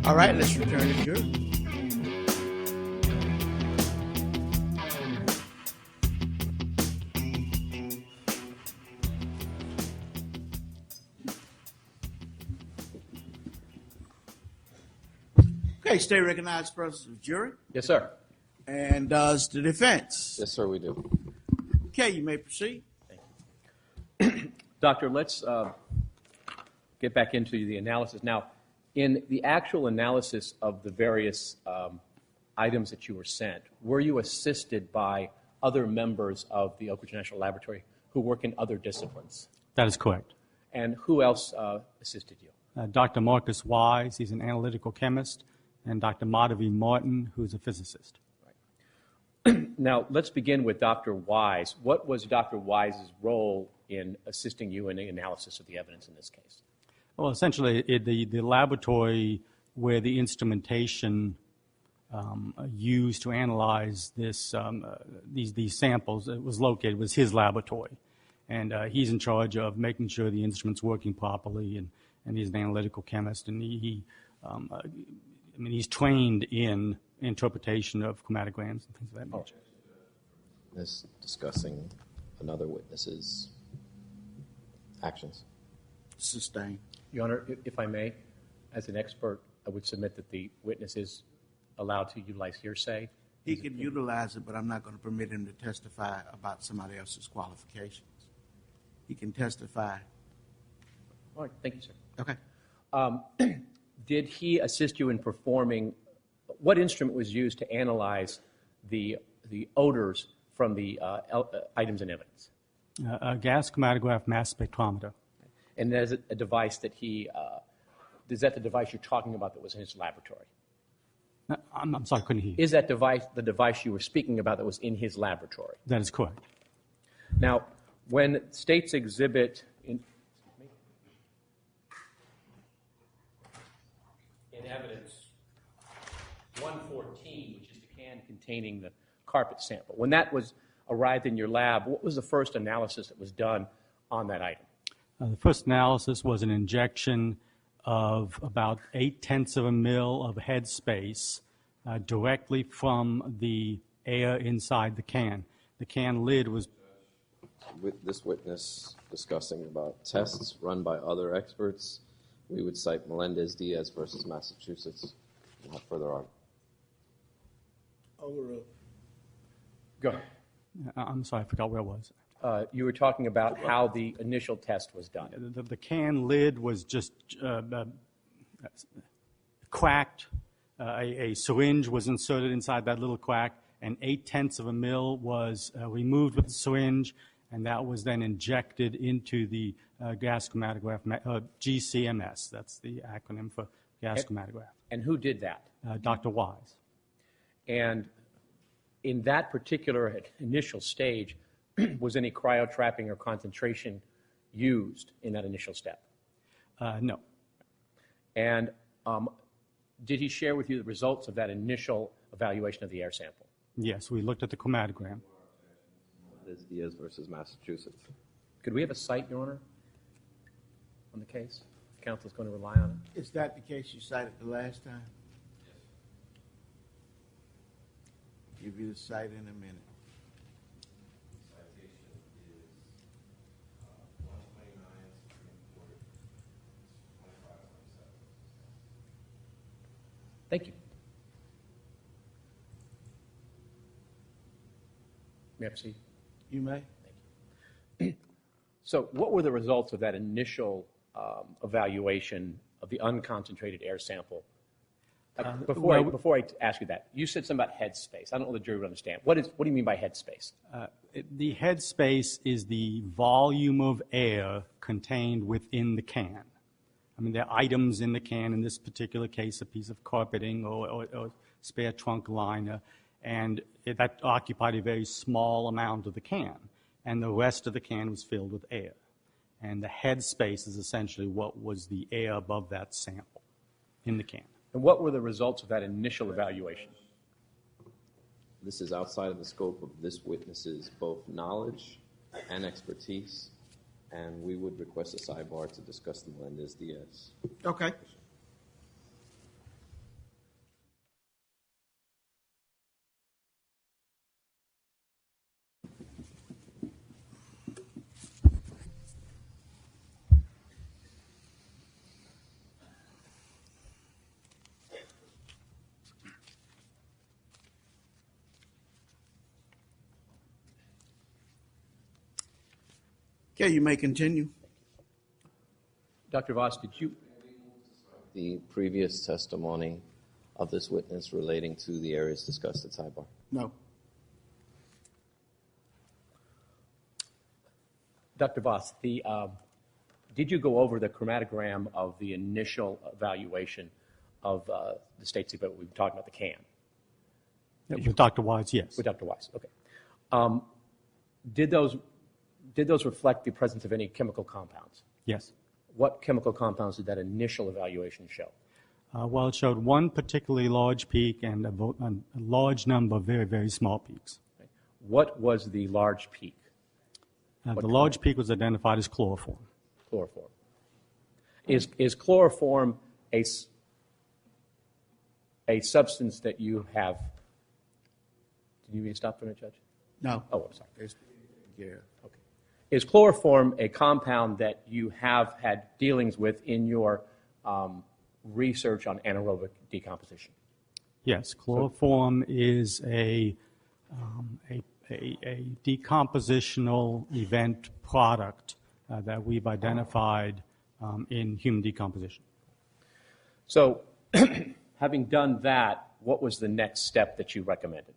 All right, let's return to jury. Okay, stay recognized for us of jury. Yes, sir. And does the defense? Yes, sir, we do. Okay, you may proceed. Doctor, let's get back into the analysis. Now, in the actual analysis of the various items that you were sent, were you assisted by other members of the Oak Ridge National Laboratory who work in other disciplines? That is correct. And who else assisted you? Dr. Marcus Wise, he's an analytical chemist, and Dr. Madhavi Martin, who's a physicist. Now, let's begin with Dr. Wise. What was Dr. Wise's role in assisting you in the analysis of the evidence in this case? Well, essentially, the laboratory where the instrumentation used to analyze these samples was located was his laboratory. And he's in charge of making sure the instrument's working properly, and he's an analytical chemist, and he's trained in interpretation of chromatograms and things of that nature. Is discussing another witness's actions. Sustained. Your Honor, if I may, as an expert, I would submit that the witness is allowed to utilize hearsay. He can utilize it, but I'm not going to permit him to testify about somebody else's qualifications. He can testify. All right, thank you, sir. Okay. Did he assist you in performing, what instrument was used to analyze the odors from the items in evidence? A gas chromatograph mass spectrometer. And there's a device that is that the device you're talking about that was in his laboratory? I'm sorry, I couldn't hear you. Is that device the device you were speaking about that was in his laboratory? That is correct. Now, when states exhibit in evidence 114, which is the can containing the carpet sample, when that was arrived in your lab, what was the first analysis that was done on that item? The first analysis was an injection of about 0.8 of a mil of headspace directly from the air inside the can. The can lid was... With this witness discussing about tests run by other experts, we would cite Melendez-Diaz versus Massachusetts. We'll have further on. Overruled. Go ahead. I'm sorry, I forgot where I was. You were talking about how the initial test was done. The can lid was just cracked. A syringe was inserted inside that little crack, and 0.8 of a mil was removed with the syringe, and that was then injected into the gas chromatograph, GCMS. That's the acronym for gas chromatograph. And who did that? Dr. Wise. And in that particular initial stage, was any cryotrapping or concentration used in that initial step? No. And did he share with you the results of that initial evaluation of the air sample? Yes, we looked at the chromatogram. Melendez-Diaz versus Massachusetts. Could we have a cite, Your Honor, on the case? The counsel is going to rely on it. Is that the case you cited the last time? Yes. Give you the cite in a minute. Thank you. May I proceed? You may. Thank you. So what were the results of that initial evaluation of the unconcentrated air sample? Before I ask you that, you said something about headspace. I don't know the jury would understand. What do you mean by headspace? The headspace is the volume of air contained within the can. I mean, there are items in the can, in this particular case, a piece of carpeting or spare trunk liner, and that occupied a very small amount of the can, and the rest of the can was filled with air. And the headspace is essentially what was the air above that sample in the can. And what were the results of that initial evaluation? This is outside of the scope of this witness's both knowledge and expertise, and we would request a sidebar to discuss the Melendez-Diaz. Okay. Okay, you may continue. Dr. Voss, did you? The previous testimony of this witness relating to the areas discussed at sidebar. No. Dr. Voss, did you go over the chromatogram of the initial evaluation of the state secret? We were talking about the can. With Dr. Wise, yes. With Dr. Weiss, okay. Did those reflect the presence of any chemical compounds? Yes. What chemical compounds did that initial evaluation show? Well, it showed one particularly large peak and a large number of very, very small peaks. Okay. What was the large peak? The large peak was identified as chloroform. Chloroform. Is chloroform a substance that you have? Did you mean to stop for a minute, Judge? No. Oh, I'm sorry. Yeah. Okay. Is chloroform a compound that you have had dealings with in your research on anaerobic decomposition? Yes, chloroform is a decompositional event product that we've identified in human decomposition. So, having done that, what was the next step that you recommended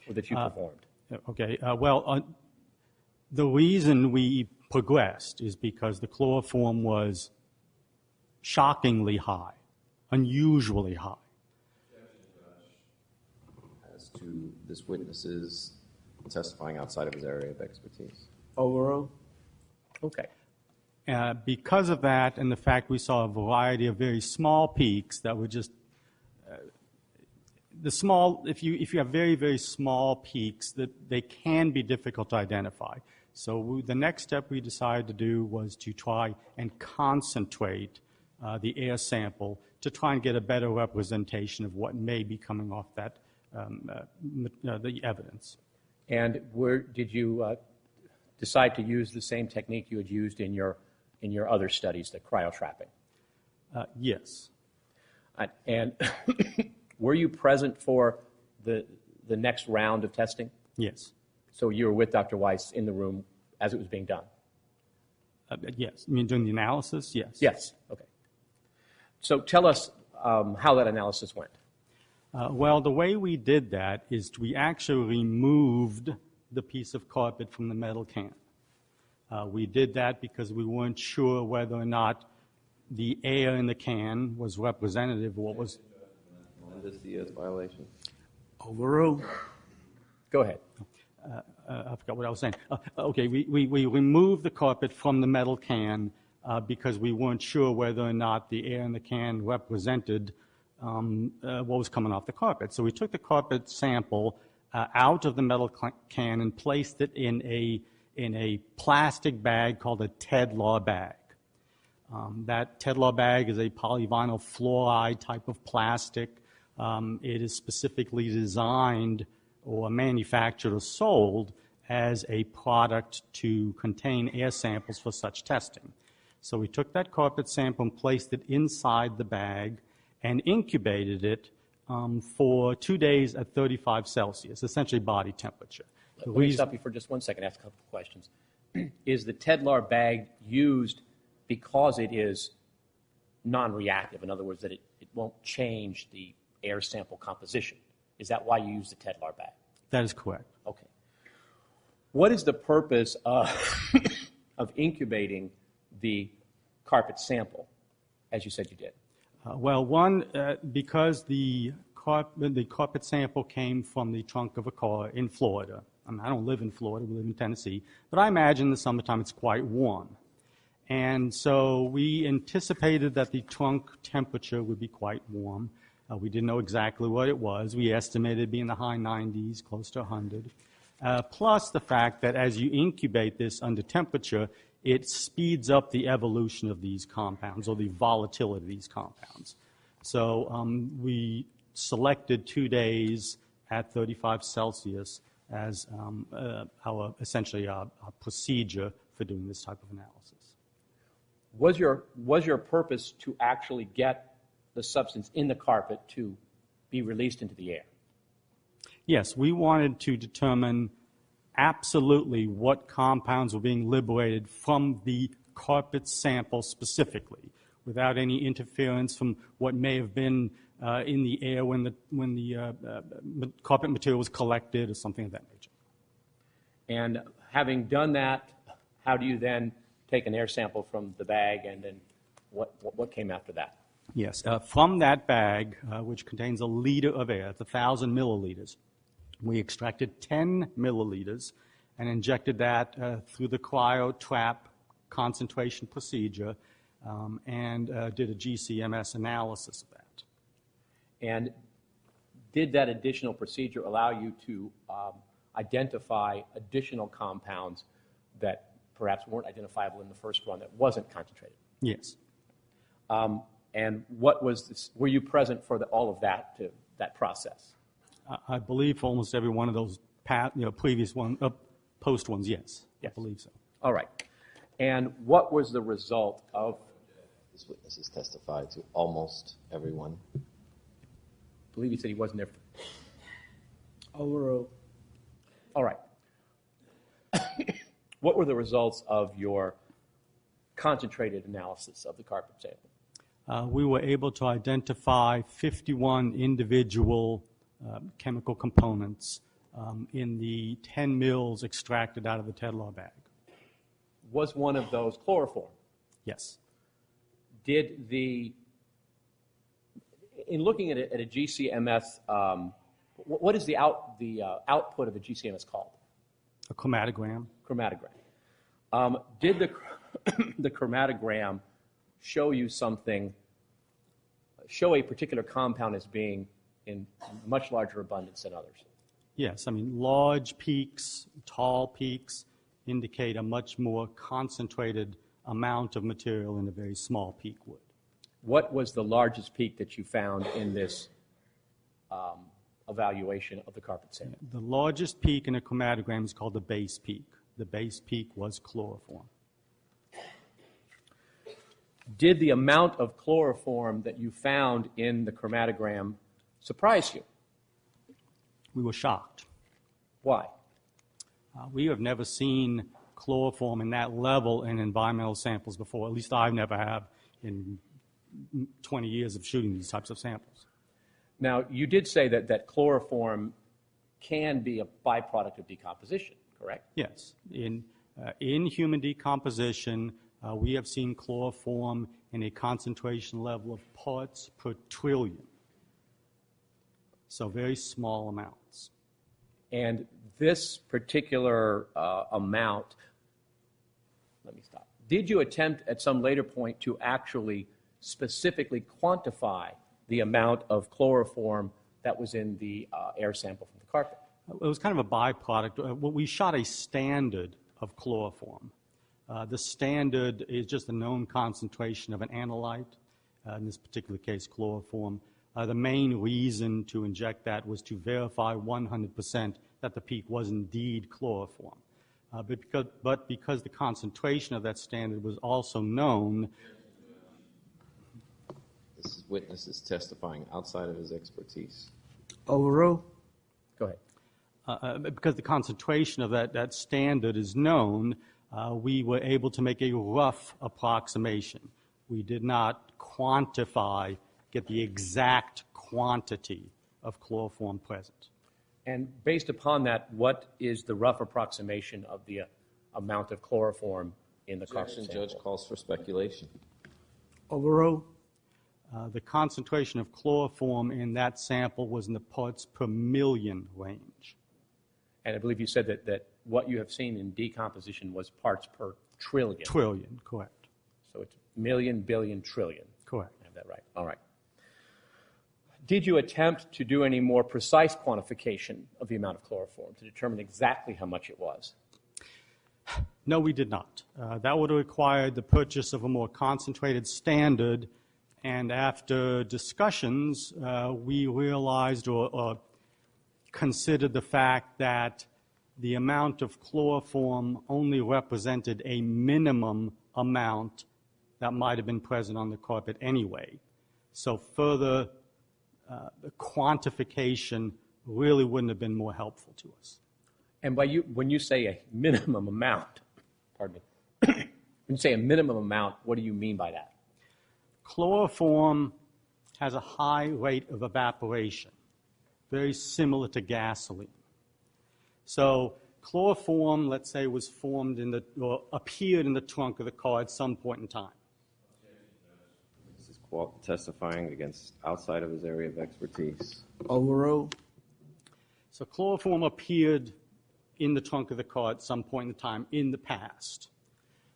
or that you performed? Okay, the reason we progressed is because the chloroform was shockingly high, unusually high. As to this witness's testifying outside of his area of expertise. Overall? Okay. Because of that and the fact we saw a variety of very small peaks that were just if you have very, very small peaks, that they can be difficult to identify. So the next step we decided to do was to try and concentrate the air sample to try and get a better representation of what may be coming off that the evidence. And where did you decide to use the same technique you had used in your other studies, the cryotrapping? Yes. And were you present for the next round of testing? Yes. So you were with Dr. Weiss in the room as it was being done? Yes. You mean during the analysis? Yes. Yes. Okay. So tell us how that analysis went. Well, the way we did that is we actually removed the piece of carpet from the metal can. We did that because we weren't sure whether or not the air in the can was representative of what was... Melendez-Diaz violation. Overruled. Go ahead. I forgot what I was saying. Okay, we removed the carpet from the metal can because we weren't sure whether or not the air in the can represented what was coming off the carpet. So we took the carpet sample out of the metal can and placed it in a plastic bag called a Tedlar bag. That Tedlar bag is a polyvinyl fluoride type of plastic. It is specifically designed or manufactured or sold as a product to contain air samples for such testing. So we took that carpet sample and placed it inside the bag and incubated it for 2 days at 35 Celsius, essentially body temperature. Let me stop you for just 1 second, ask a couple of questions. Is the Tedlar bag used because it is non-reactive? In other words, that it won't change the air sample composition. Is that why you use the Tedlar bag? That is correct. Okay. What is the purpose of incubating the carpet sample, as you said you did? Well, one, because the carpet sample came from the trunk of a car in Florida. I mean, I don't live in Florida, we live in Tennessee, but I imagine in the summertime it's quite warm. And so we anticipated that the trunk temperature would be quite warm. We didn't know exactly what it was. We estimated it being in the high 90s, close to 100. Plus the fact that as you incubate this under temperature, it speeds up the evolution of these compounds or the volatility of these compounds. So we selected 2 days at 35 Celsius as essentially our procedure for doing this type of analysis. Was your purpose to actually get the substance in the carpet to be released into the air? Yes, we wanted to determine absolutely what compounds were being liberated from the carpet sample specifically, without any interference from what may have been in the air when the carpet material was collected or something of that nature. And having done that, how do you then take an air sample from the bag, and then what came after that? Yes, from that bag, which contains a liter of air, it's 1,000 milliliters, we extracted 10 milliliters and injected that through the cryo trap concentration procedure and did a GCMS analysis of that. And did that additional procedure allow you to identify additional compounds that perhaps weren't identifiable in the first run that wasn't concentrated? Yes. And what was this, were you present for all of that process? I believe for almost every one of those previous post ones, yes. I believe so. All right. And what was the result of? This witness has testified to almost everyone. I believe he said he wasn't there. Overall. All right. What were the results of your concentrated analysis of the carpet sample? We were able to identify 51 individual chemical components in the 10 mils extracted out of the Tedlar bag. Was one of those chloroform? Yes. In looking at a GCMS, what is the output of a GCMS called? A chromatogram. Chromatogram. Did the chromatogram show you show a particular compound as being in much larger abundance than others? Yes, I mean, large peaks, tall peaks indicate a much more concentrated amount of material in a very small peak would. What was the largest peak that you found in this evaluation of the carpet sample? The largest peak in a chromatogram is called the base peak. The base peak was chloroform. Did the amount of chloroform that you found in the chromatogram surprise you? We were shocked. Why? We have never seen chloroform in that level in environmental samples before. At least I never have in 20 years of shooting these types of samples. Now, you did say that chloroform can be a byproduct of decomposition, correct? Yes. In human decomposition, we have seen chloroform in a concentration level of parts per trillion. So very small amounts. And this particular amount, let me stop. Did you attempt at some later point to actually specifically quantify the amount of chloroform that was in the air sample from the carpet? It was kind of a byproduct. We shot a standard of chloroform. The standard is just a known concentration of an analyte, in this particular case chloroform. The main reason to inject that was to verify 100% that the peak was indeed chloroform. But because the concentration of that standard was also known. This witness is testifying outside of his expertise. Overall. Go ahead. Because the concentration of that standard is known, we were able to make a rough approximation. We did not quantify, get the exact quantity of chloroform present. And based upon that, what is the rough approximation of the amount of chloroform in the carpet Objection, sample? judge calls for speculation. Overall. The concentration of chloroform in that sample was in the parts per million range. And I believe you said that what you have seen in decomposition was parts per trillion. Trillion, correct. So it's million, billion, trillion. Correct. I have that right. All right. Did you attempt to do any more precise quantification of the amount of chloroform to determine exactly how much it was? No, we did not. That would have required the purchase of a more concentrated standard, and after discussions, we realized or considered the fact that the amount of chloroform only represented a minimum amount that might have been present on the carpet anyway. So further quantification really wouldn't have been more helpful to us. And when you say a minimum amount, pardon me, when you say a minimum amount, what do you mean by that? Chloroform has a high rate of evaporation, very similar to gasoline. So chloroform, let's say, was formed or appeared in the trunk of the car at some point in time. This is testifying against outside of his area of expertise. Overruled. So chloroform appeared in the trunk of the car at some point in time in the past.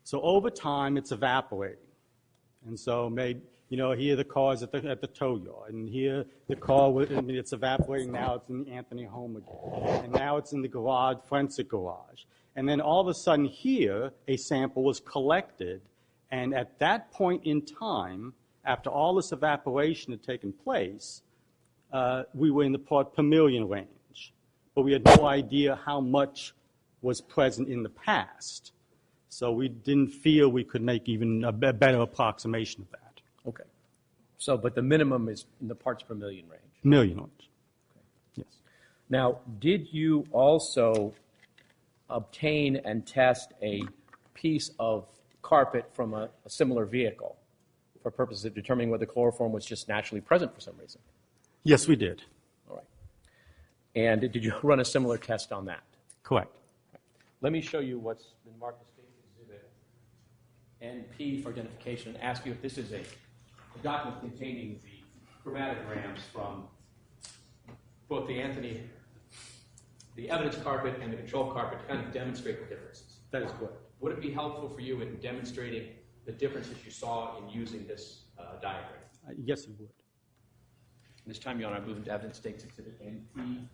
So over time, it's evaporating. And so maybe, here the car's at the tow yard, and here the car, it's evaporating now, it's in the Anthony home again. And now it's in the garage, forensic garage. And then all of a sudden here, a sample was collected, and at that point in time, after all this evaporation had taken place, we were in the part per million range. But we had no idea how much was present in the past. So we didn't feel we could make even a better approximation of that. Okay. So, but the minimum is in the parts per million range. Million range. Yes. Now, did you also obtain and test a piece of carpet from a similar vehicle for purposes of determining whether chloroform was just naturally present for some reason? Yes, we did. All right. And did you run a similar test on that? Correct. Let me show you what's been marked as State Exhibit NP for identification and ask you if this is a document containing the chromatograms from both the evidence carpet and the control carpet to kind of demonstrate the differences. That is correct. Would it be helpful for you in demonstrating the differences you saw in using this diagram? Yes, it would. This time, Your Honor, I move into evidence States Exhibit NP.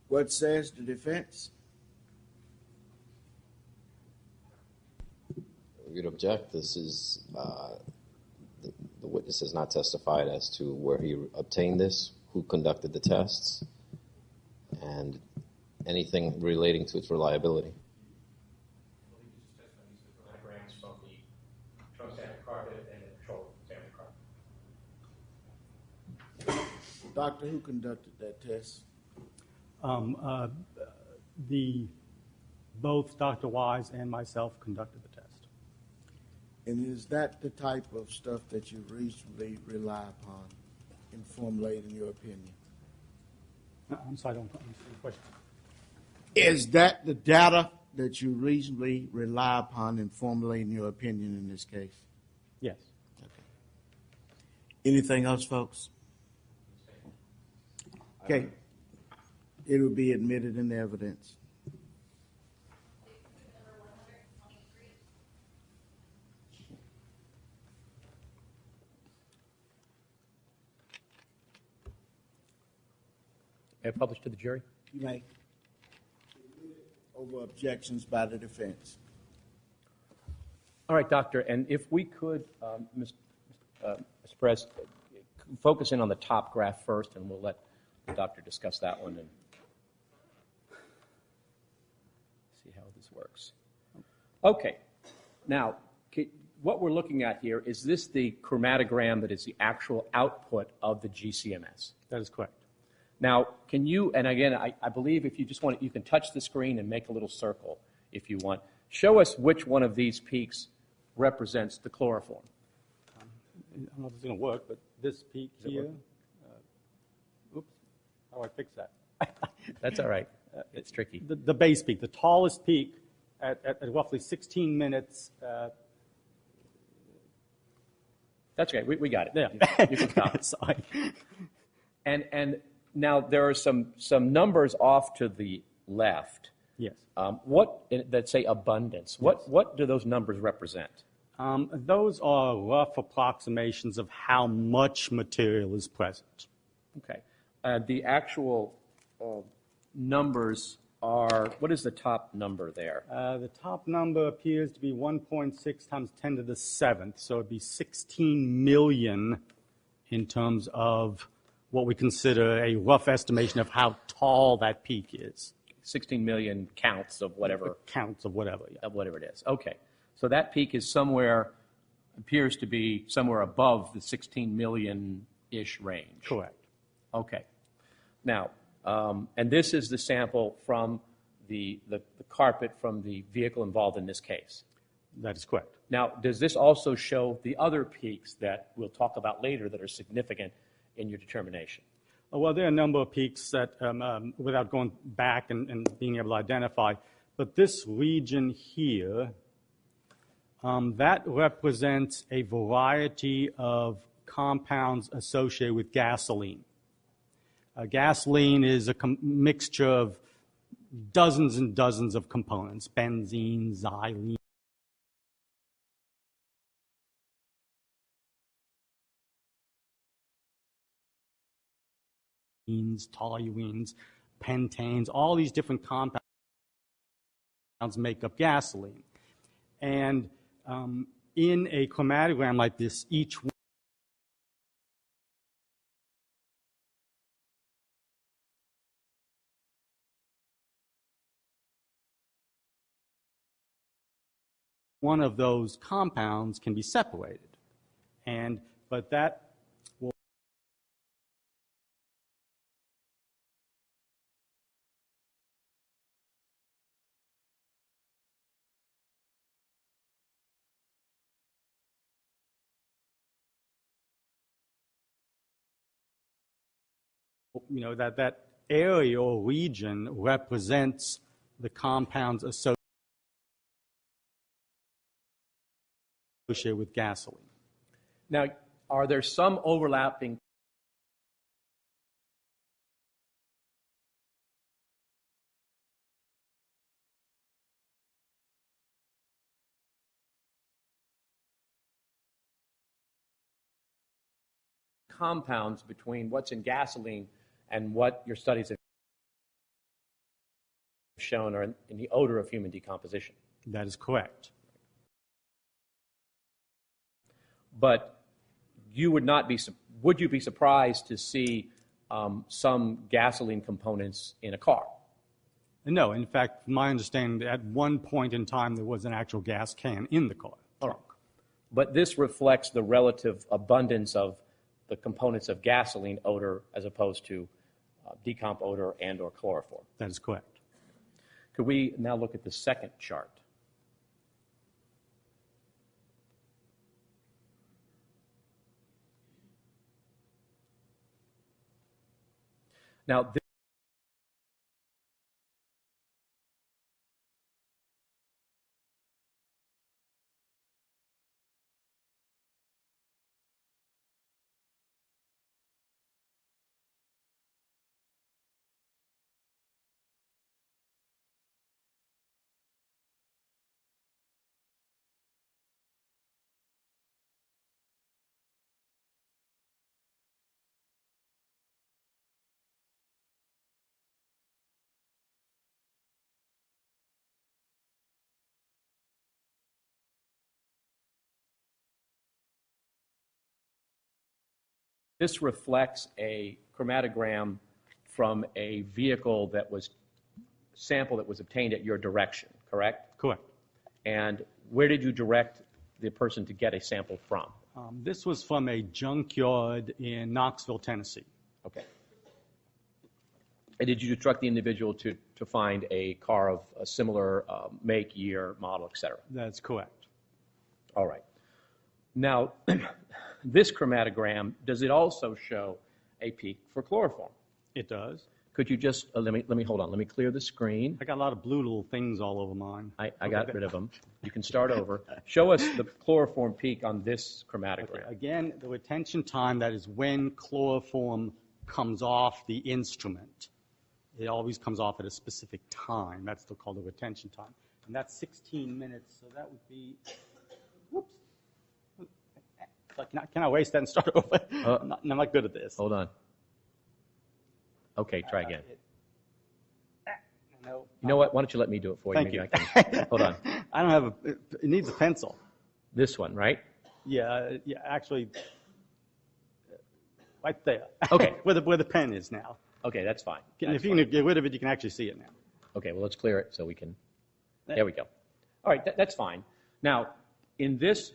What says the defense? We'd object. This is the witness has not testified as to where he obtained this, who conducted the tests, and anything relating to its reliability. Diagrams from the trunk standard carpet and the control standard carpet. Doctor, who conducted that test? Both Dr. Wise and myself conducted the test. And is that the type of stuff that you reasonably rely upon in formulating your opinion? I'm sorry, I don't understand the question. Is that the data that you reasonably rely upon in formulating your opinion in this case? Yes. Okay. Anything else, folks? Okay. It will be admitted in the evidence. Published to the jury? You may. Over objections by the defense. All right, Doctor, and if we could, Mr. Perez, focus in on the top graph first, and we'll let the doctor discuss that one and see how this works. Okay. Now, what we're looking at here, is this the chromatogram that is the actual output of the GCMS? That is correct. Now, can you, and again, I believe if you just want, you can touch the screen and make a little circle if you want. Show us which one of these peaks represents the chloroform. I don't know if it's going to work, but this peak here, oops, how do I fix that? That's all right. It's tricky. The base peak, the tallest peak at roughly 16 minutes. That's okay. We got it. Yeah. You can stop. Sorry. And now there are some numbers off to the left. Yes. That say abundance. What do those numbers represent? Those are rough approximations of how much material is present. Okay. The actual numbers are, what is the top number there? The top number appears to be 1.6 times 10 to the 7th, so it'd be 16 million in terms of what we consider a rough estimation of how tall that peak is. 16 million counts of whatever. Counts of whatever, yeah. Of whatever it is. Okay. So that peak is appears to be somewhere above the 16 million-ish range. Correct. Okay. Now, and this is the sample from the carpet from the vehicle involved in this case. That is correct. Now, does this also show the other peaks that we'll talk about later that are significant in your determination? Well, there are a number of peaks that, without going back and being able to identify, but this region here, that represents a variety of compounds associated with gasoline. Gasoline is a mixture of dozens and dozens of components, benzene, xylene, toluenes, pentanes, all these different compounds make up gasoline. And in a chromatogram like this, each one of those compounds can be separated. But that will that area or region represents the compounds associated with gasoline. Now, are there some overlapping compounds between what's in gasoline and what your studies have shown are in the odor of human decomposition? That is correct. But you would not be, would you be surprised to see some gasoline components in a car? No, in fact, my understanding, at one point in time, there was an actual gas can in the car. All right. But this reflects the relative abundance of the components of gasoline odor as opposed to decomp odor and or chloroform. That is correct. Could we now look at the second chart? Now, this reflects a chromatogram from a vehicle that was sample that was obtained at your direction, correct? Correct. And where did you direct the person to get a sample from? This was from a junkyard in Knoxville, Tennessee. Okay. And did you instruct the individual to find a car of a similar make, year, model, et cetera? That's correct. All right. Now, this chromatogram, does it also show a peak for chloroform? It does. Could you just, let me hold on. Let me clear the screen. I got a lot of blue little things all over mine. I got rid of them. You can start over. Show us the chloroform peak on this chromatogram. Okay. Again, the retention time, that is when chloroform comes off the instrument. It always comes off at a specific time. That's still called the retention time. And that's 16 minutes, so that would be, whoops. Can I waste that and start over? I'm not good at this. Hold on. Okay, try again. No. You know what? Why don't you let me do it for you? Thank Maybe you. I can. Hold on. I don't have it needs a pencil. This one, right? Yeah, actually, right there. Okay. where the pen is now. Okay, that's fine. If you can get rid of it, you can actually see it now. Okay, well, let's clear it so we can. There we go. All right, that's fine. Now, in this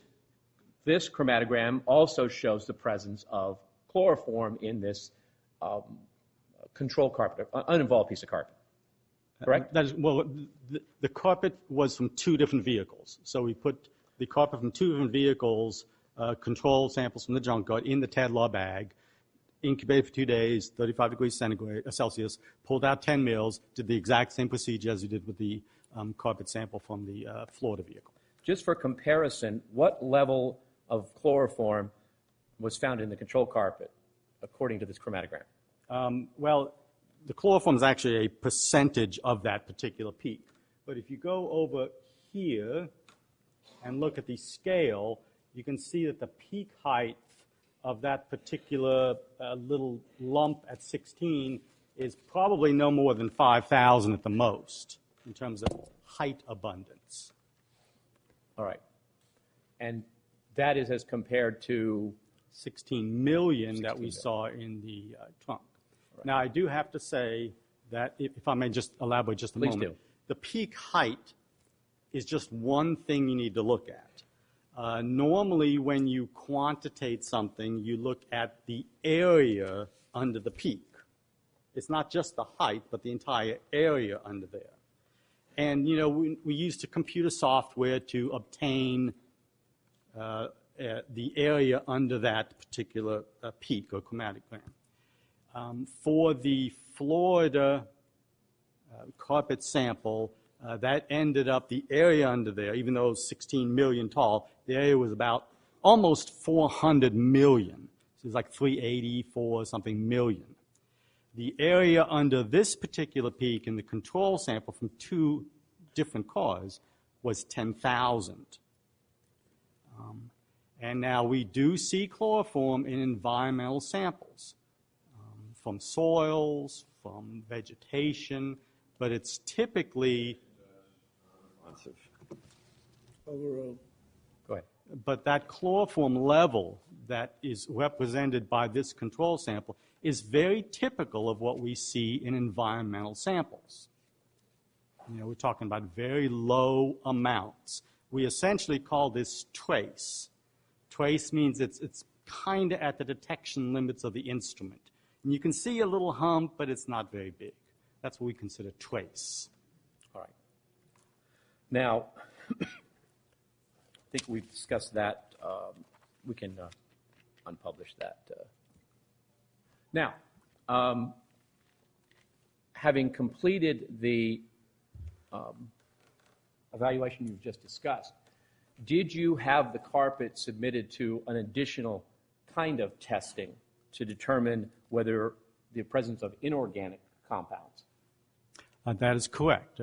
chromatogram also shows the presence of chloroform in this control carpet, an uninvolved piece of carpet. Correct? That is, well, the carpet was from two different vehicles. So we put the carpet from two different vehicles, control samples from the junkyard in the Tadlaw bag, incubated for 2 days, 35 degrees Celsius, pulled out 10 mils, did the exact same procedure as we did with the carpet sample from the Florida vehicle. Just for comparison, what level of chloroform was found in the control carpet according to this chromatogram? Well, the chloroform is actually a percentage of that particular peak. But if you go over here and look at the scale, you can see that the peak height of that particular little lump at 16 is probably no more than 5,000 at the most in terms of height abundance. All right. And that is as compared to 16 million that we saw in the trunk. Right. Now, I do have to say that, if I may just elaborate just a Please moment, do. the peak height is just one thing you need to look at. Normally, when you quantitate something, you look at the area under the peak. It's not just the height, but the entire area under there. And, you know, we used computer software to obtain the area under that particular peak or chromatogram. For the Florida carpet sample, that ended up, the area under there, even though it was 16 million tall, the area was about almost 400 million. So it's like 384 something million. The area under this particular peak in the control sample from two different cars was 10,000. And now we do see chloroform in environmental samples, from soils, from vegetation, but it's typically Overruled. Go ahead. But that chloroform level that is represented by this control sample is very typical of what we see in environmental samples. You know, we're talking about very low amounts. We essentially call this trace. Trace means it's kind of at the detection limits of the instrument. And you can see a little hump, but it's not very big. That's what we consider trace. All right. Now, I think we've discussed that. We can unpublish that. Now, having completed the evaluation you've just discussed, did you have the carpet submitted to an additional kind of testing to determine whether the presence of inorganic compounds? That is correct.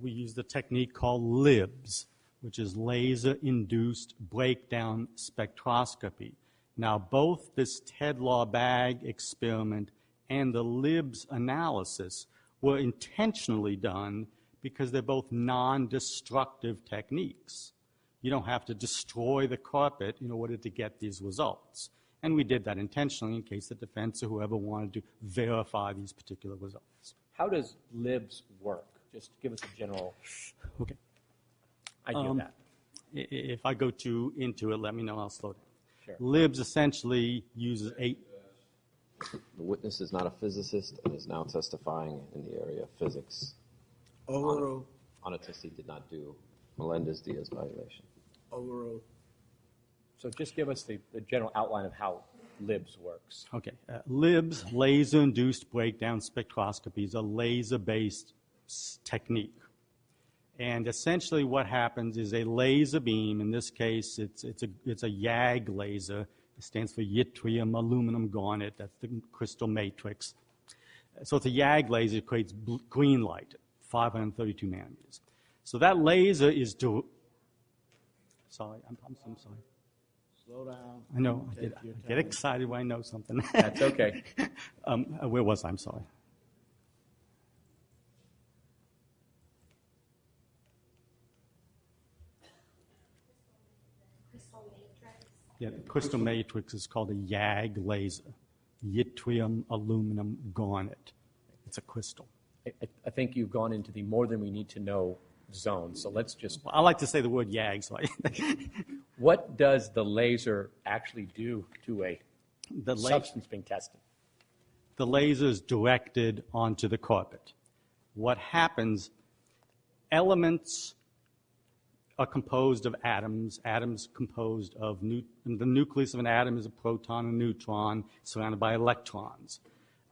We use the technique called Libs, which is laser-induced breakdown spectroscopy. Now, both this Tadlaw bag experiment and the Libs analysis were intentionally done because they're both non-destructive techniques. You don't have to destroy the carpet in order to get these results. And we did that intentionally in case the defense or whoever wanted to verify these particular results. How does Libs work? Just give us a general Okay. idea of that. If I go into it, let me know. I'll slow down. Sure. Libs essentially uses The witness is not a physicist and is now testifying in the area of physics Overruled. on a test he did not do, Melendez-Diaz violation. Overruled. So just give us the general outline of how Libs works. Okay. Libs, laser-induced breakdown spectroscopy, is a laser-based technique. And essentially what happens is a laser beam, in this case it's a YAG laser. It stands for yttrium aluminum garnet. That's the crystal matrix. So it's a YAG laser. It creates green light, 532 nanometers. So that laser is sorry, I'm sorry. Slow down. I know. I Take your get time. excited when I know something. That's okay. Where was I? I'm sorry. Yeah, the crystal matrix is called a YAG laser, yttrium aluminum garnet. It's a crystal. I think you've gone into the more than we need to know zone. So let's just, I like to say the word YAG. So what does the laser actually do to a the substance being tested? the laser is directed onto the carpet. What happens, elements are composed of atoms. Atoms composed of, the nucleus of an atom is a proton and neutron surrounded by electrons.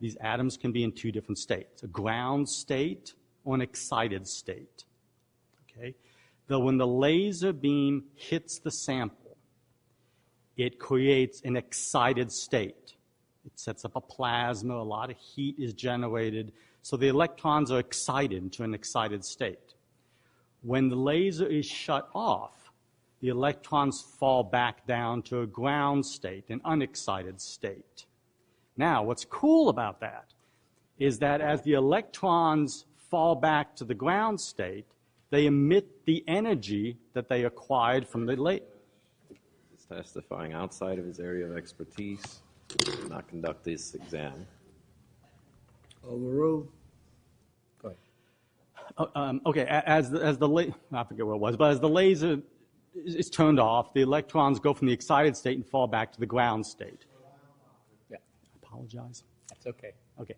These atoms can be in two different states, a ground state or an excited state. Okay? Though when the laser beam hits the sample, it creates an excited state. It sets up a plasma, a lot of heat is generated, so the electrons are excited into an excited state. When the laser is shut off, the electrons fall back down to a ground state, an unexcited state. Now, what's cool about that is that as the electrons fall back to the ground state, they emit the energy that they acquired from the laser. He's testifying outside of his area of expertise, did not conduct this exam. Overruled. Go ahead. Okay, I forget what it was, but as the laser is turned off, the electrons go from the excited state and fall back to the ground state. Yeah, I apologize. that's okay. Okay.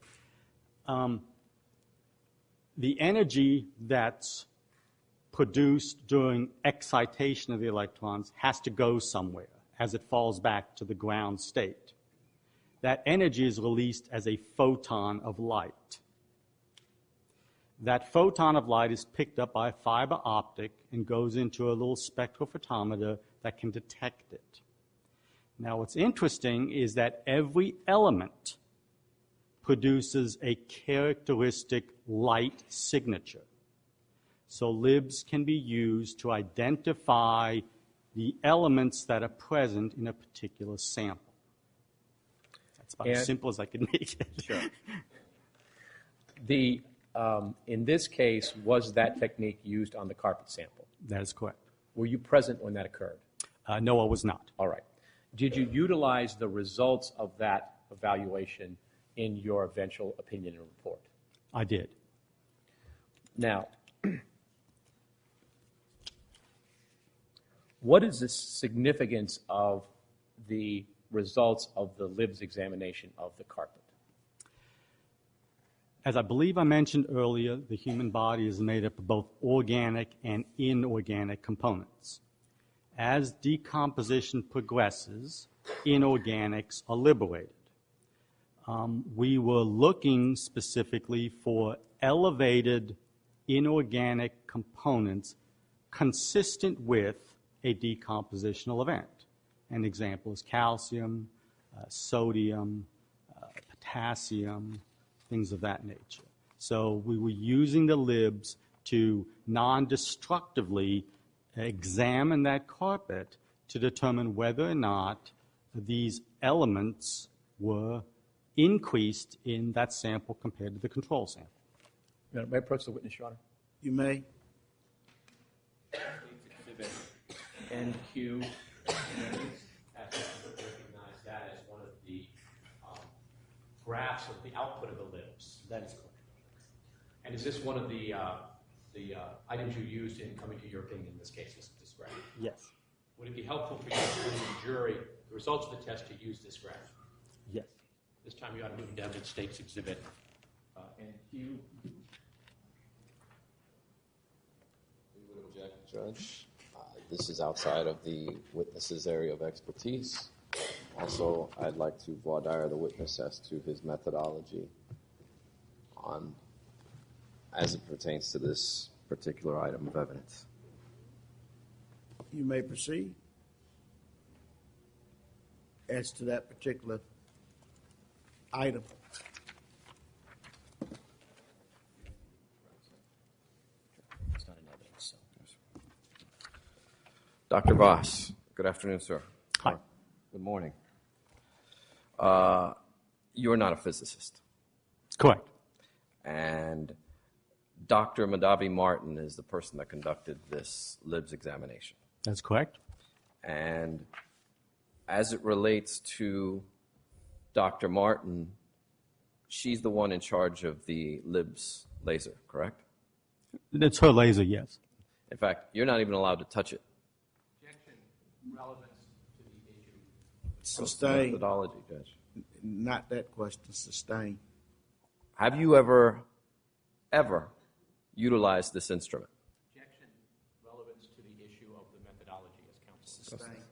The energy that's produced during excitation of the electrons has to go somewhere as it falls back to the ground state. That energy is released as a photon of light. That photon of light is picked up by a fiber optic and goes into a little spectrophotometer that can detect it. Now, what's interesting is that every element produces a characteristic light signature. So Libs can be used to identify the elements that are present in a particular sample. That's about as simple as I can make it. Sure. In this case, was that technique used on the carpet sample? That is correct. Were you present when that occurred? No, I was not. All right. Did you utilize the results of that evaluation in your eventual opinion and report? I did. Now, what is the significance of the results of the Libs examination of the carpet? As I believe I mentioned earlier, the human body is made up of both organic and inorganic components. As decomposition progresses, inorganics are liberated. We were looking specifically for elevated inorganic components consistent with a decompositional event. An example is calcium, sodium, potassium, things of that nature. So we were using the Libs to non-destructively examine that carpet to determine whether or not these elements were increased in that sample compared to the control sample. May I approach the witness, Your Honor? You may. Exhibit NQ. Recognize that as one of the graphs of the output of the Libs. That is correct. And is this one of the items you used in coming to your opinion in this case, this graph? Yes. Would it be helpful for you to explain to the jury the results of the test to use this graph? Yes. This time you ought to move to Evidence States Exhibit NQ. We would object, Judge. This is outside of the witness's area of expertise. Also, I'd like to voir dire the witness as to his methodology as it pertains to this particular item of evidence. You may proceed. As to that particular item. It's not in evidence. So. Dr. Voss, good afternoon, sir. Hi. Good morning. You're not a physicist. Correct. And Dr. Madavi Martin is the person that conducted this Libs examination. That's correct. And as it relates to Dr. Martin, she's the one in charge of the Libs laser, correct? It's her laser, yes. In fact, you're not even allowed to touch it. Objection, relevance to the issue. It's Sustained. methodology, Judge. Not that question. Sustain. Have you ever utilized this instrument? Objection. Relevance to the issue of the methodology as counsel. Sustain.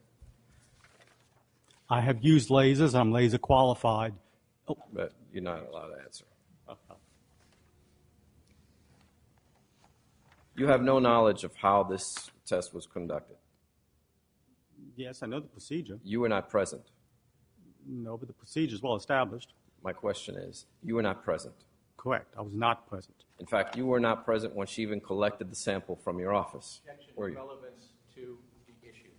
I have used lasers. I'm laser qualified. But you're not allowed to answer. You have no knowledge of how this test was conducted. Yes, I know the procedure. You were not present. No, but the procedure is well established. My question is, you were not present. Correct. I was not present. In fact, you were not present when she even collected the sample from your office. Objection. Were you? Relevance to the issue.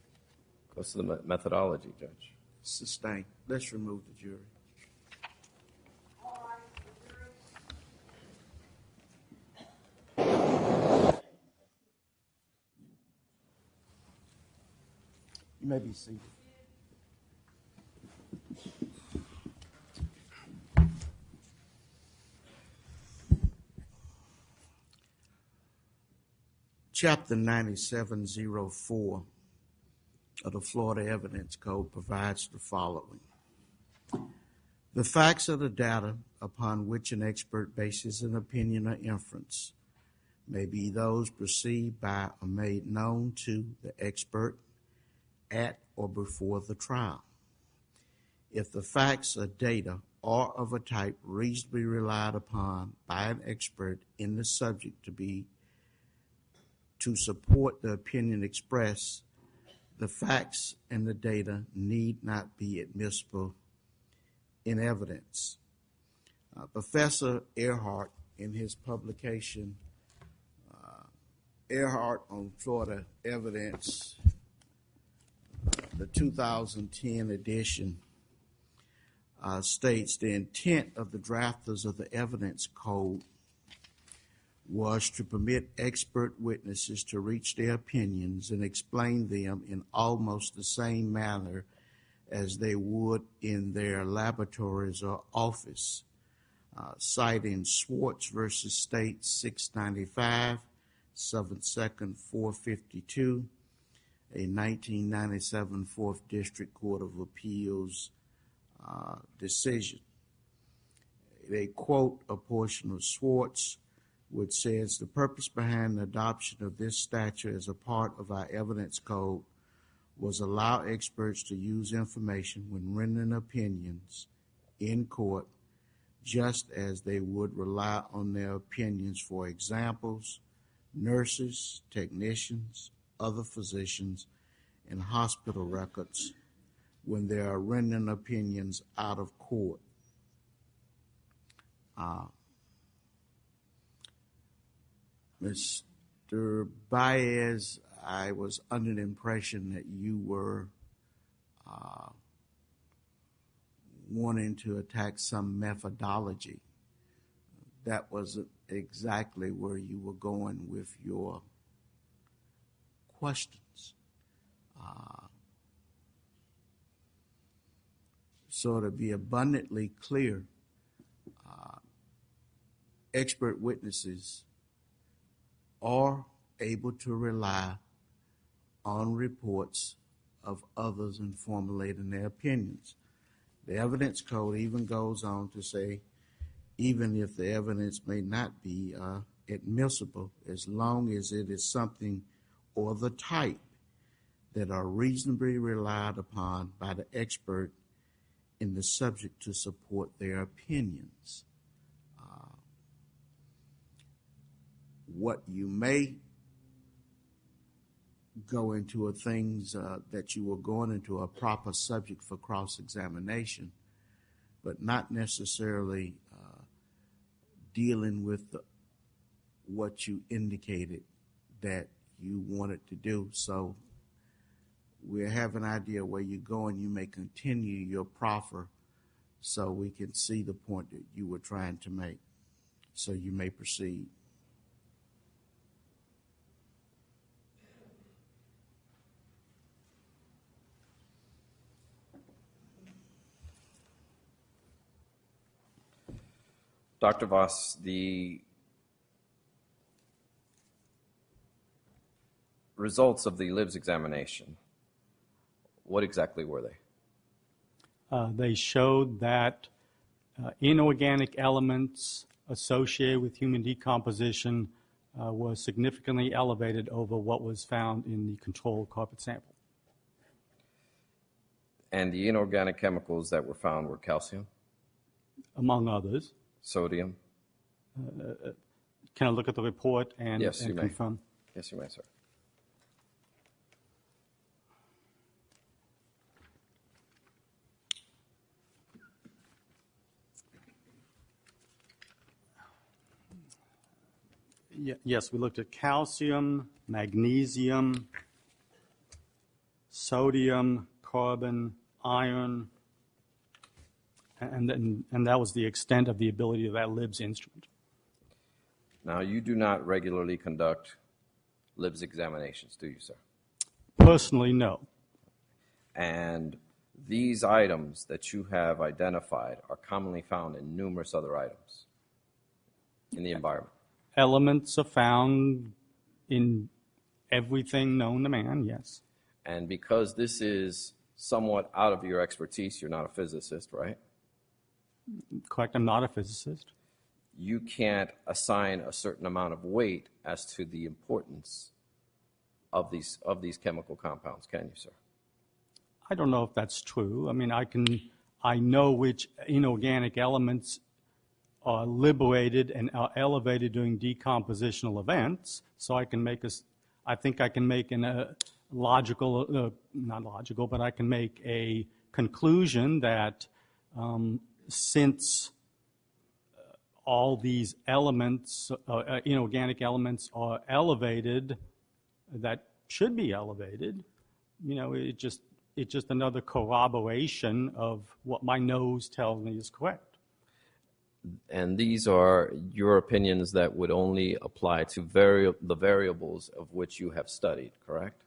Goes to the methodology, Judge. Sustain. Let's remove the jury. You may be seated. Chapter 9704 of the Florida Evidence Code provides the following. The facts of the data upon which an expert bases an opinion or inference may be those perceived by or made known to the expert at or before the trial. If the facts or data are of a type reasonably relied upon by an expert in the subject to support the opinion expressed, the facts and the data need not be admissible in evidence. Professor Earhart, in his publication, Earhart on Florida Evidence, the 2010 edition, states the intent of the drafters of the Evidence Code was to permit expert witnesses to reach their opinions and explain them in almost the same manner as they would in their laboratories or office, citing Swartz versus State 695, 7th 2nd 452, a 1997 4th District Court of Appeals decision. They quote a portion of Swartz, which says, the purpose behind the adoption of this statute as a part of our evidence code was allow experts to use information when rendering opinions in court, just as they would rely on their opinions for examples, nurses, technicians, other physicians, and hospital records when they are rendering opinions out of court. Mr. Baez, I was under the impression that you were wanting to attack some methodology. That wasn't exactly where you were going with your questions. So to be abundantly clear, expert witnesses are able to rely on reports of others in formulating their opinions. The evidence code even goes on to say, even if the evidence may not be admissible, as long as it is something or the type that are reasonably relied upon by the expert in the subject to support their opinions. What you may go into are things that you were going into a proper subject for cross-examination, but not necessarily dealing with what you indicated that you wanted to do. So we have an idea where you're going. You may continue your proffer so we can see the point that you were trying to make. So you may proceed. Dr. Voss, the results of the Libs examination, what exactly were they? They showed that inorganic elements associated with human decomposition were significantly elevated over what was found in the control carpet sample. And the inorganic chemicals that were found were calcium, Among others. sodium. Can I look at the report and, Yes, you may. confirm? Yes, you may, sir. Yes, we looked at calcium, magnesium, sodium, carbon, iron, and that was the extent of the ability of that Libs instrument. Now, you do not regularly conduct Libs examinations, do you, sir? Personally, no. And these items that you have identified are commonly found in numerous other items in the environment. Elements are found in everything known to man, yes. And because this is somewhat out of your expertise, you're not a physicist, right? Correct, I'm not a physicist. You can't assign a certain amount of weight as to the importance of these chemical compounds, can you, sir? I don't know if that's true. I mean, I know which inorganic elements are liberated and are elevated during decompositional events, so I think I can make a logical, not logical, but I can make a conclusion that since all these elements, inorganic elements are elevated, that should be elevated, you know, it's just another corroboration of what my nose tells me is correct. And these are your opinions that would only apply to the variables of which you have studied, correct?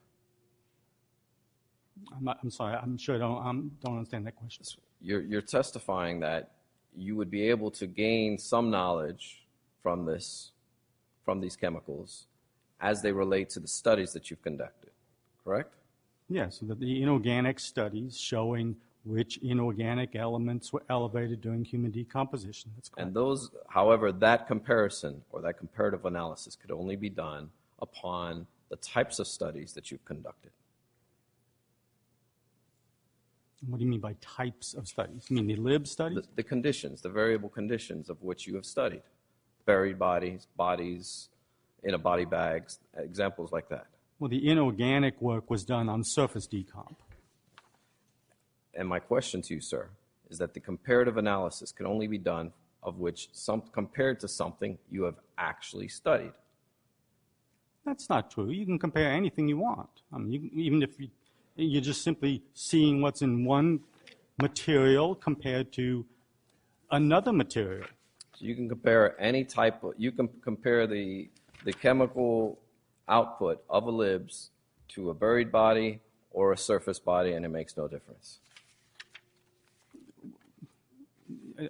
I'm sorry, I'm sure I don't understand that question. You're testifying that you would be able to gain some knowledge from these chemicals as they relate to the studies that you've conducted, correct? Yes, so that the inorganic studies showing which inorganic elements were elevated during human decomposition. That's correct. And those, however, that comparison or that comparative analysis could only be done upon the types of studies that you've conducted. What do you mean by types of studies? You mean the Libs studies? The conditions, the variable conditions of which you have studied. Buried bodies in a body bags, examples like that. Well, the inorganic work was done on surface decomp. And my question to you, sir, is that the comparative analysis can only be done of which compared to something you have actually studied. That's not true. You can compare anything you want. I mean, even if you're just simply seeing what's in one material compared to another material. So you can compare any type of, you can compare the chemical output of a Libs to a buried body or a surface body, and it makes no difference.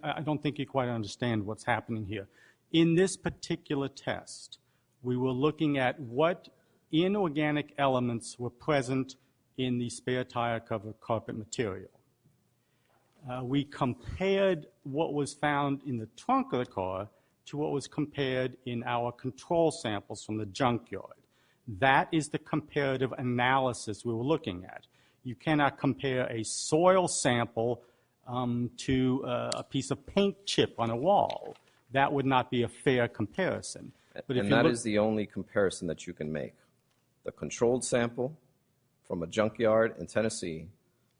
I don't think you quite understand what's happening here. In this particular test, we were looking at what inorganic elements were present in the spare tire cover carpet material. We compared what was found in the trunk of the car to what was compared in our control samples from the junkyard. That is the comparative analysis we were looking at. You cannot compare a soil sample to a piece of paint chip on a wall. That would not be a fair comparison. But and that is the only comparison that you can make. The controlled sample from a junkyard in Tennessee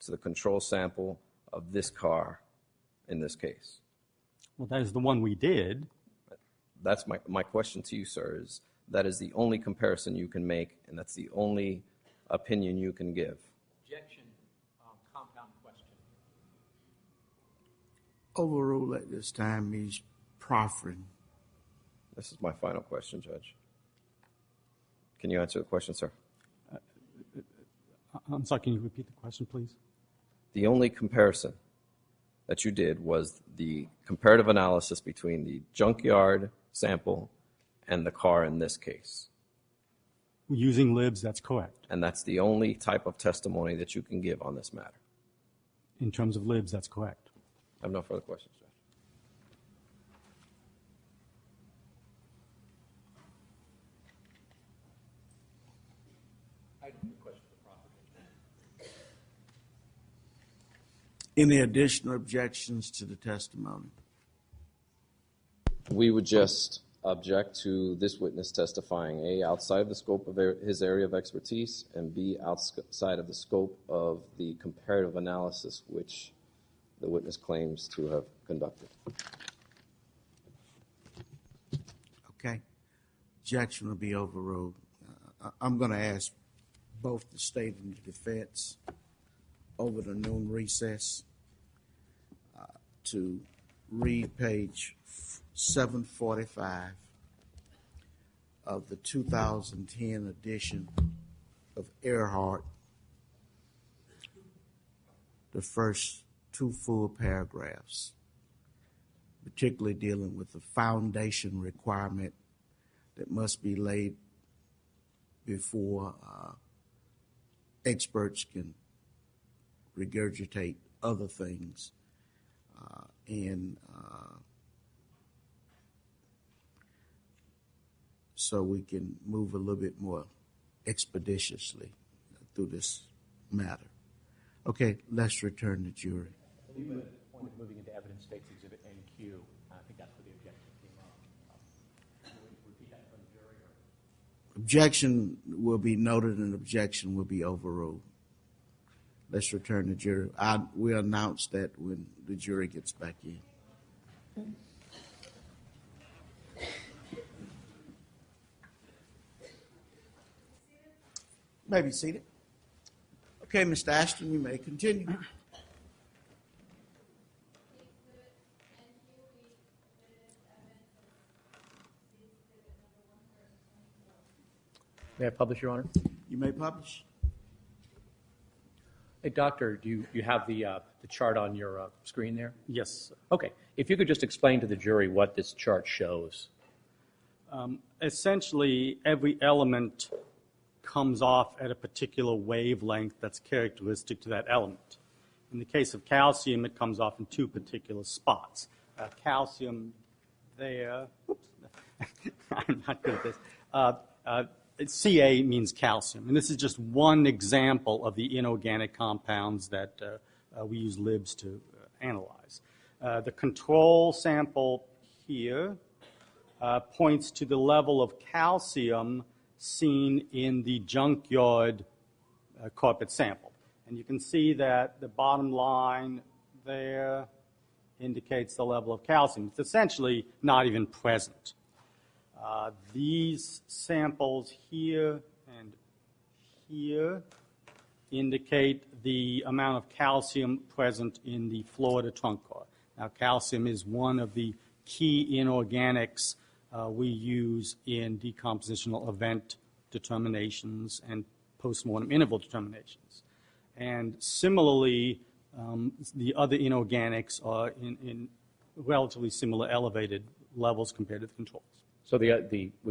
to the control sample of this car in this case. Well, that is the one we did. That's my question to you, sir, is that is the only comparison you can make, and that's the only opinion you can give. Objection, compound question. Overrule at this time. He's proffering. This is my final question, Judge. Can you answer the question, sir? I'm sorry, can you repeat the question, please? The only comparison that you did was the comparative analysis between the junkyard sample and the car in this case. Using Libs, that's correct. And that's the only type of testimony that you can give on this matter. In terms of libs, that's correct. I have no further questions, Judge. Any additional objections to the testimony? We would just object to this witness testifying, A, outside the scope of his area of expertise, and B, outside of the scope of the comparative analysis which the witness claims to have conducted. Okay. Objection will be overruled. I'm going to ask both the state and the defense over the noon recess to read page 745 of the 2010 edition of Earhart, the first two full paragraphs, particularly dealing with the foundation requirement that must be laid before experts can regurgitate other things. So we can move a little bit more expeditiously through this matter. Okay, let's return to jury. I believe at the point of moving into evidence states exhibit NQ. I think that's where the objection came up. Can we repeat that from the jury? Objection will be noted and objection will be overruled. Let's return to jury. We'll announce that when the jury gets back in. You may be seated. Okay, Mr. Ashton, you may continue. May I publish, Your Honor? You may publish. Hey, Doctor, do you have the chart on your screen there? Yes. Okay. If you could just explain to the jury what this chart shows. Essentially, every element comes off at a particular wavelength that's characteristic to that element. In the case of calcium, it comes off in two particular spots. Calcium there. Oops. I'm not good at this. Ca means calcium, and this is just one example of the inorganic compounds that we use Libs to analyze. The control sample here points to the level of calcium seen in the junkyard carpet sample. And you can see that the bottom line there indicates the level of calcium. It's essentially not even present. These samples here and here indicate the amount of calcium present in the Florida trunk car. Now, calcium is one of the key inorganics we use in decompositional event determinations and postmortem interval determinations. And similarly, the other inorganics are in relatively similar elevated levels compared to the controls. So we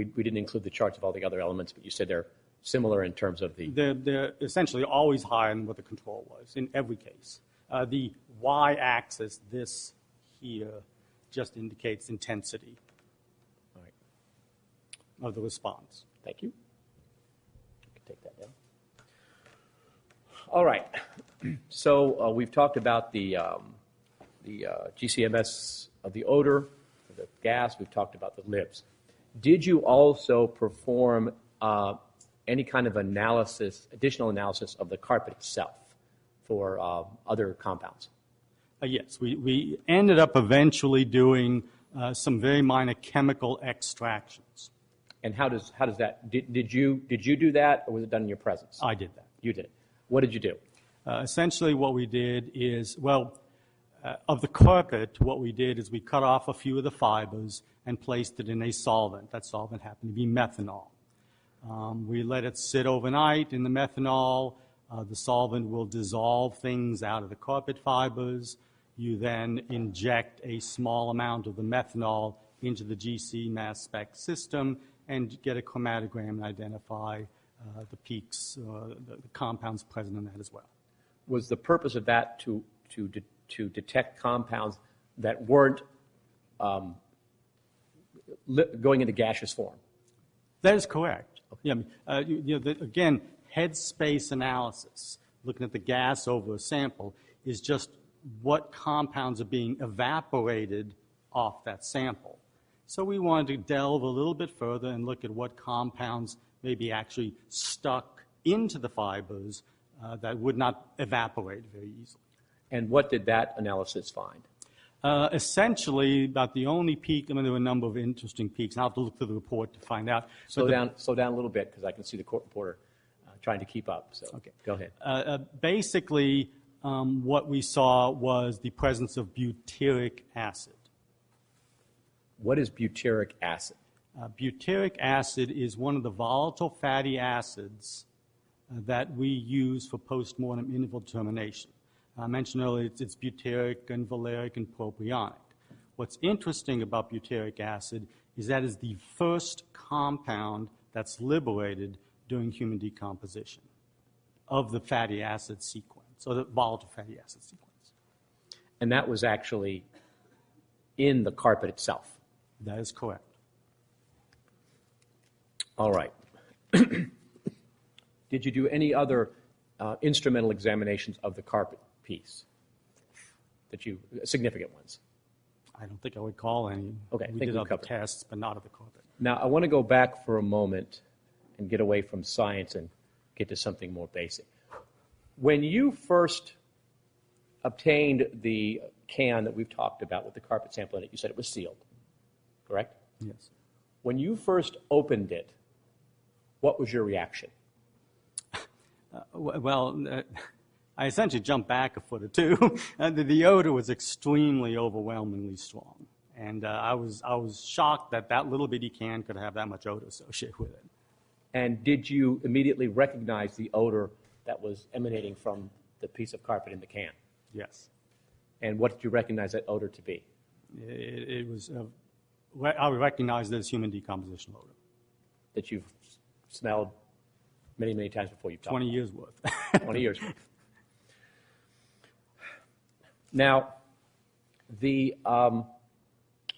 didn't include the charts of all the other elements, but you said they're similar in terms of the... They're essentially always higher than what the control was in every case. The y-axis, this here, just indicates intensity of the response. Thank you. You can take that down. All right. So we've talked about the GCMS of the odor, the gas. We've talked about the Libs. Did you also perform any kind of analysis, additional analysis of the carpet itself for other compounds? Yes, we ended up eventually doing some very minor chemical extractions. And how does that? Did you do that, or was it done in your presence? I did that. You did it. What did you do? Essentially, what we did is, of the carpet, what we did is we cut off a few of the fibers and placed it in a solvent. That solvent happened to be methanol. We let it sit overnight in the methanol. The solvent will dissolve things out of the carpet fibers. You then inject a small amount of the methanol into the GC mass spec system and get a chromatogram and identify the peaks, the compounds present in that as well. Was the purpose of that to to detect compounds that weren't going into gaseous form. That is correct. Yeah, again, headspace analysis, looking at the gas over a sample, is just what compounds are being evaporated off that sample. So we wanted to delve a little bit further and look at what compounds may be actually stuck into the fibers that would not evaporate very easily. And what did that analysis find? Essentially, about the only peak, I mean, there were a number of interesting peaks, and I'll have to look through the report to find out. Slow down a little bit, because I can see the court reporter trying to keep up. So Okay. Go ahead. Basically, what we saw was the presence of butyric acid. What is butyric acid? Butyric acid is one of the volatile fatty acids that we use for postmortem interval determination. I mentioned earlier it's butyric and valeric and propionic. What's interesting about butyric acid is that is the first compound that's liberated during human decomposition of the fatty acid sequence, or the volatile fatty acid sequence. And that was actually in the carpet itself. That is correct. All right. Did you do any other instrumental examinations of the carpet piece? Significant ones? I don't think I would call any. Okay, I we think did we've other covered it. tests, but not of the carpet. Now, I want to go back for a moment and get away from science and get to something more basic. When you first obtained the can that we've talked about with the carpet sample in it, you said it was sealed, correct? Yes. When you first opened it, what was your reaction? I essentially jumped back a foot or two. The odor was extremely overwhelmingly strong. And I was shocked that that little bitty can could have that much odor associated with it. And did you immediately recognize the odor that was emanating from the piece of carpet in the can? Yes. And what did you recognize that odor to be? It was, I would recognize it as human decomposition odor. That you've smelled many, many times before you've talked 20 about. years worth. 20 years. Now,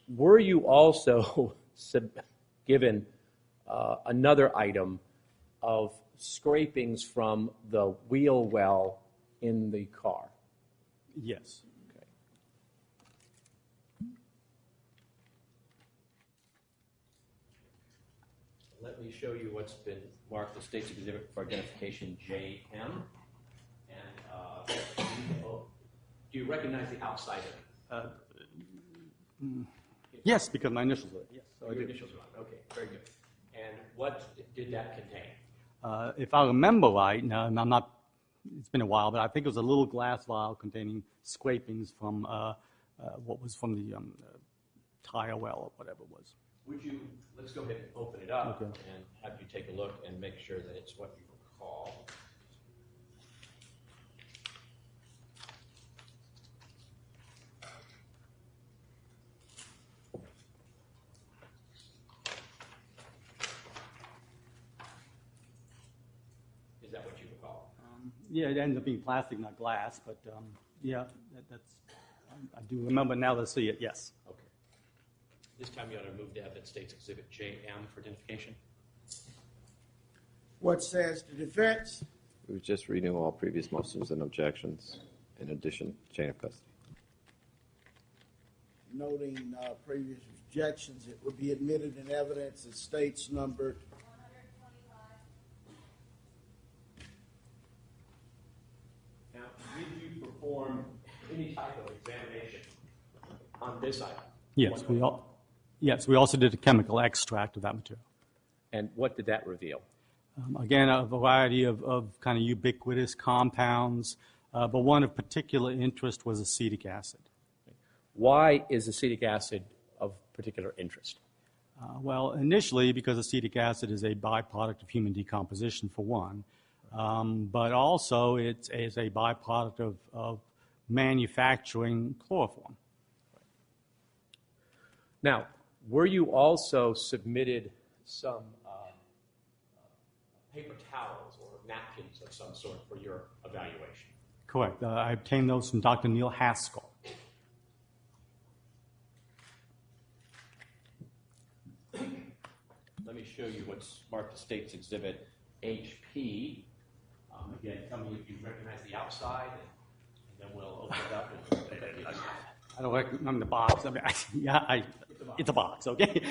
were you also given another item of scrapings from the wheel well in the car? Yes. Okay. Let me show you what's been marked the State's Exhibit for Identification JM. And do you recognize the outside of it? Yes, because my initials are it. Yes. So your initials are on it. Okay, very good. And what did that contain? If I remember right, now, I'm not, it's been a while, but I think it was a little glass vial containing scrapings from what was from the tire well or whatever it was. Let's go ahead and open it up Okay. and have you take a look and make sure that it's what you recall. Is that what you recall? Yeah, it ended up being plastic, not glass, but yeah, that's, I do remember now that I see it, yes. Okay. This time you ought to move to evidence State's Exhibit JM for identification. What says the defense? We would just renew all previous motions and objections. In addition, chain of custody. Noting previous objections, it would be admitted in evidence as states numbered 125. Now, did you perform any type of examination on this item? Yes, we also did a chemical extract of that material. And what did that reveal? Again, a variety of kind of ubiquitous compounds, but one of particular interest was acetic acid. Why is acetic acid of particular interest? Well, initially because acetic acid is a byproduct of human decomposition, for one, but also it's a byproduct of manufacturing chloroform. Now, were you also submitted some paper towels or napkins of some sort for your evaluation? Correct. I obtained those from Dr. Neil Haskell. Let me show you what's marked as State's Exhibit HP. Again, tell me if you recognize the outside, and then we'll open it up. I don't recognize the box. I mean, it's a box, okay?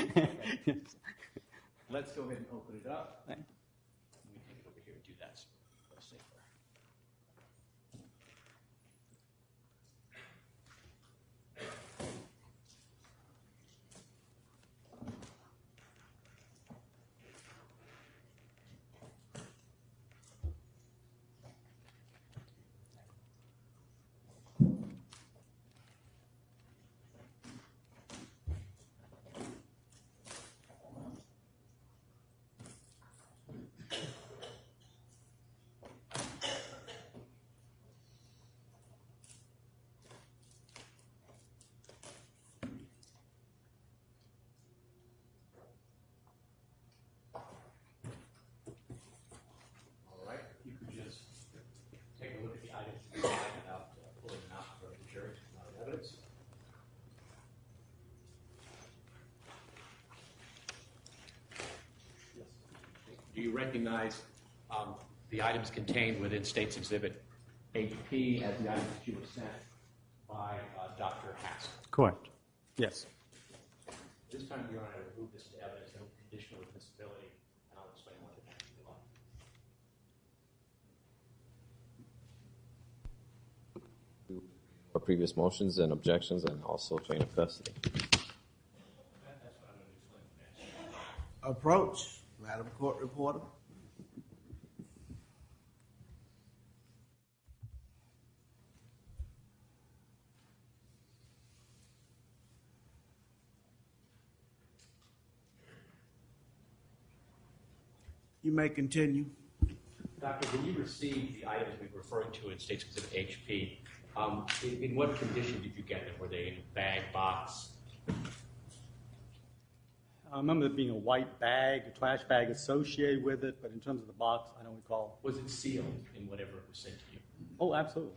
Let's go ahead and open it up. Let me take it over here and do that safer. Take a look at the items without pulling them out for the jury. Evidence. Yes. Do you recognize the items contained within State's Exhibit HP as the items that you were sent by Dr. Haskell? Correct. Yes. This time, Your Honor, I remove this to evidence of conditional admissibility, and I'll explain what it actually was. Our previous motions and objections, and also chain of custody. Approach, Madam Court Reporter. You may continue. Doctor, when you received the items we were referring to in State's Exhibit HP, in what condition did you get them? Were they in a bag, box? I remember there being a white bag, a trash bag associated with it, but in terms of the box, I don't recall. Was it sealed in whatever it was sent to you? Oh, absolutely.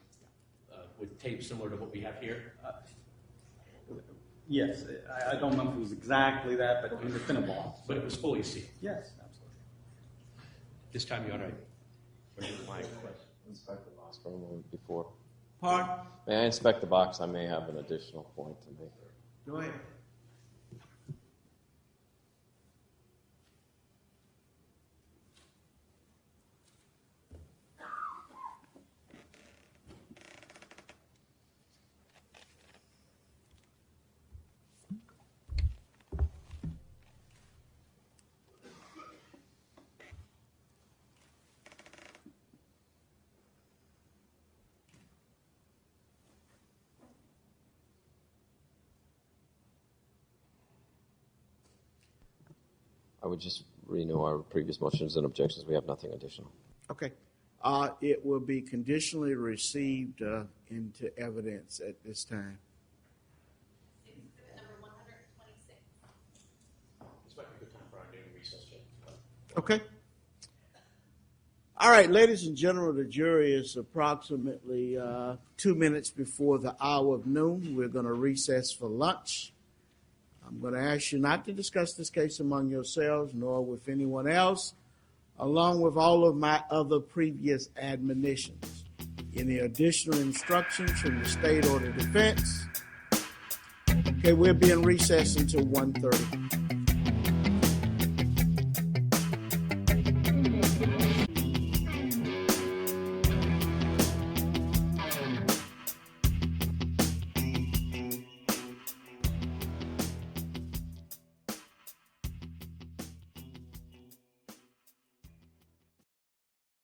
With tape similar to what we have here? Yes, I don't remember if it was exactly that, but it was in a box. But it was fully sealed. Yes, absolutely. This time, Your Honor, my request. Inspect the box for a moment before. Pardon? May I inspect the box? I may have an additional point to make. Go ahead. I would just renew our previous motions and objections. We have nothing additional. Okay. It will be conditionally received into evidence at this time. Exhibit number 126. This might be a good time for our noon recess. Okay. All right, ladies and gentlemen, the jury is approximately 2 minutes before the hour of noon. We're going to recess for lunch. I'm going to ask you not to discuss this case among yourselves nor with anyone else, along with all of my other previous admonitions. Any additional instructions from the state or the defense? Okay, we'll be in recess until 1:30.